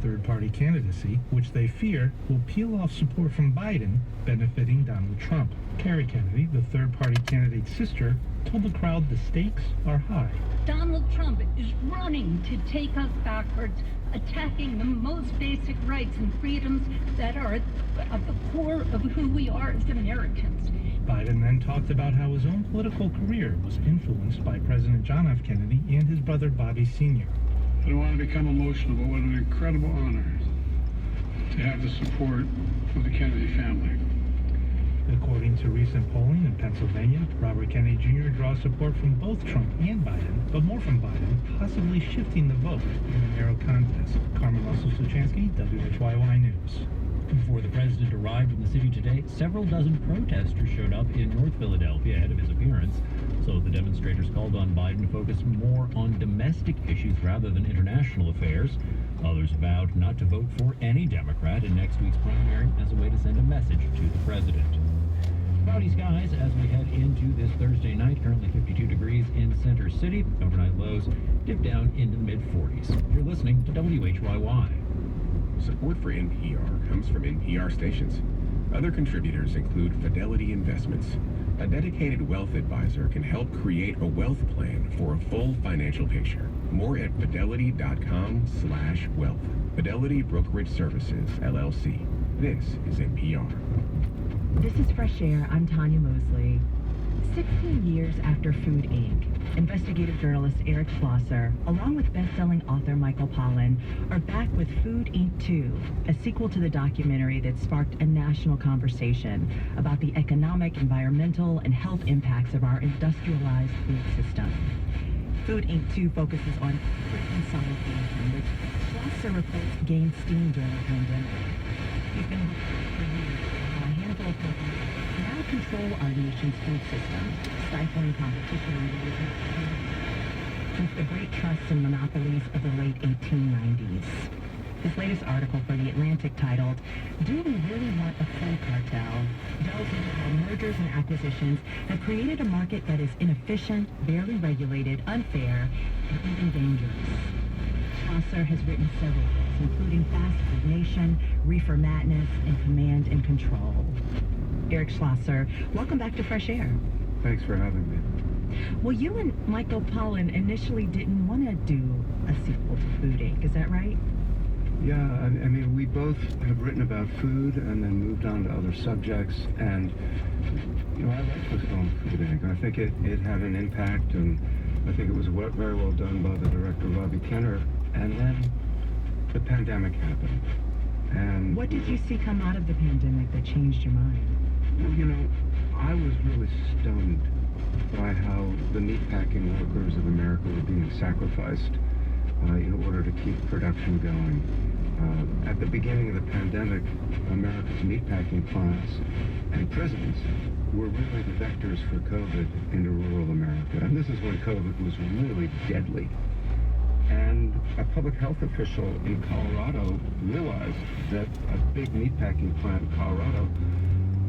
third-party candidacy, which they fear will peel off support from Biden, benefiting Donald Trump. Carrie Kennedy, the third-party candidate's sister, told the crowd the stakes are high. Donald Trump is running to take us backwards, attacking the most basic rights and freedoms that are at the core of who we are as Americans. Biden then talked about how his own political career was influenced by President John F. Kennedy and his brother Bobby Sr. I don't want to become emotional, but what an incredible honor to have the support of the Kennedy family. According to recent polling in Pennsylvania, Robert Kennedy Jr. draws support from both Trump and Biden, but more from Biden, possibly shifting the vote in a narrow contest. Carmen Russell-Suchansky, WHYY News. Before the president arrived in the city today, several dozen protesters showed up in North Philadelphia ahead of his appearance. So the demonstrators called on Biden to focus more on domestic issues rather than international affairs. Others vowed not to vote for any Democrat in next week's primary as a way to send a message to the president. Cloudy skies as we head into this Thursday night. Currently 52 degrees in Center City. Overnight lows dip down into the mid-40s. You're listening to WHYY. Support for NPR comes from NPR stations. Other contributors include Fidelity Investments. A dedicated wealth advisor can help create a wealth plan for a full financial picture. More at fidelity.com/wealth. Fidelity Brokerage Services, LLC. This is NPR. This is Fresh Air. I'm Tanya Mosley. 16 years after Food Inc., investigative journalist Eric Schlosser, along with best-selling author Michael Pollan, are back with Food Inc. 2, a sequel to the documentary that sparked a national conversation about the economic, environmental, and health impacts of our industrialized food system. Food Inc. 2 focuses on food consolidation, which Schlosser reports gained steam during the pandemic. He's been working for years on a handful of companies now control our nation's food system, stifling competition since the great trusts and monopolies of the late 1890s. His latest article for The Atlantic, titled, "Do We Really Want a Food Cartel?" delves into how mergers and acquisitions have created a market that is inefficient, barely regulated, unfair, and even dangerous. Schlosser has written several books, including Fast Food Nation, Reefer Madness, and Command and Control. Eric Schlosser, welcome back to Fresh Air. Thanks for having me. Well, you and Michael Pollan initially didn't want to do a sequel to Food Inc., is that right? Yeah, I mean, we both have written about food and then moved on to other subjects, and, I like the film Food Inc. I think it had an impact, and I think it was very well done by the director, Robbie Kenner, and then the pandemic happened. And what did you see come out of the pandemic that changed your mind? Well, I was really stunned by how the meatpacking workers of America were being sacrificed in order to keep production going. At the beginning of the pandemic, America's meatpacking plants and prisons were really the vectors for COVID into rural America. And this is when COVID was really deadly. And a public health official in Colorado realized that a big meatpacking plant in Colorado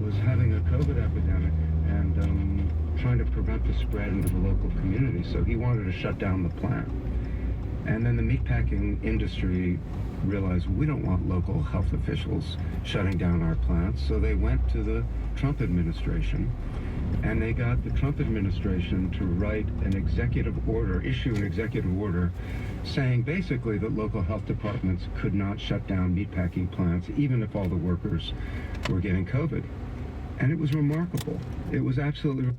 was having a COVID epidemic and trying to prevent the spread into the local community. So he wanted to shut down the plant. And then the meatpacking industry realized we don't want local health officials shutting down our plants. So they went to the Trump administration, and they got the Trump administration to write an executive order, issue an executive order, saying basically that local health departments could not shut down meatpacking plants, even if all the workers were getting COVID. And it was remarkable. It was absolutely